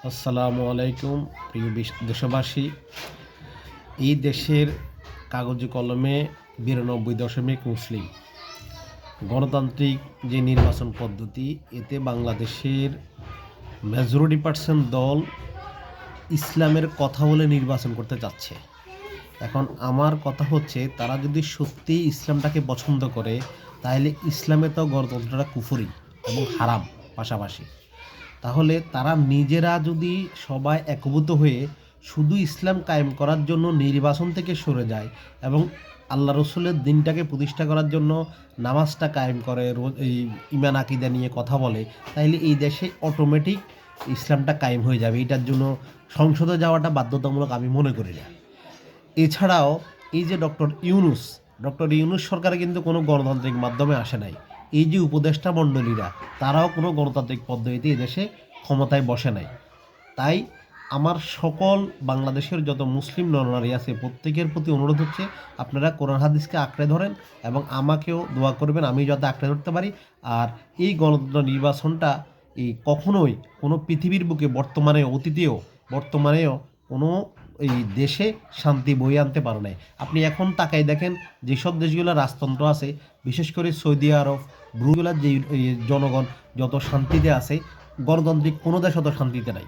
আসসালামু আলাইকুম প্রিয় দেশবাসী। এই দেশের কাগজে কলমে 92% মুসলিম গণতান্ত্রিক যে নির্বাচন পদ্ধতি, এতে বাংলাদেশের মেজরিটি% দল ইসলামের কথা বলে নির্বাচন করতে চাচ্ছে। এখন আমার কথা হচ্ছে, তারা যদি সত্যি ইসলামটাকে পছন্দ করে, তাহলে ইসলামে তো গণতন্ত্রটা কুফরি এবং হারাম পাশাপাশি। তাহলে তারা নিজেরা যদি সবাই একভূত হয়ে শুধু ইসলাম কায়েম করার জন্য নির্বাচন থেকে সরে যায় এবং আল্লাহ রসুলের দিনটাকে প্রতিষ্ঠা করার জন্য নামাজটা কায়েম করে, এই ইমান আকিদা নিয়ে কথা বলে, তাইলে এই দেশে অটোমেটিক ইসলামটা কায়েম হয়ে যাবে। এটার জন্য সংসদে যাওয়াটা বাধ্যতামূলক আমি মনে করি না। এছাড়াও এই যে ডক্টর ইউনূস সরকার কিন্তু কোনো গণতান্ত্রিক মাধ্যমে আসে নাই। এই যে উপদেষ্টা মণ্ডলীরা, তারাও কোনো গণতান্ত্রিক পদ্ধতিতে এদেশে ক্ষমতায় বসে নাই। তাই আমার সকল বাংলাদেশের যত মুসলিম নরনারী আছে, প্রত্যেকের প্রতি অনুরোধ হচ্ছে, আপনারা কোরআন হাদিসকে আঁকড়ে ধরেন এবং আমাকেও দোয়া করবেন আমি যাতে আঁকড়ে ধরতে পারি। আর এই গণতন্ত্র নির্বাচনটা কখনোই কোনো পৃথিবীর বুকে বর্তমানেও কোনো এই দেশে শান্তি বয়ে আনতে পারে নাই। আপনি এখন তাকাই দেখেন, যেসব দেশগুলো রাজতন্ত্র আছে, বিশেষ করে সৌদি আরব, ব্রুগুলার যে জনগণ যত শান্তিতে আছে, গণতান্ত্রিক কোনো দেশ অত শান্তিতে নাই।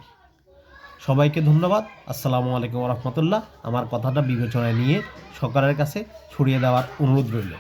সবাইকে ধন্যবাদ। আসসালামু আলাইকুম রহমতুল্লাহ। আমার কথাটা বিবেচনায় নিয়ে সরকারের কাছে ছড়িয়ে দেওয়ার অনুরোধ রইল।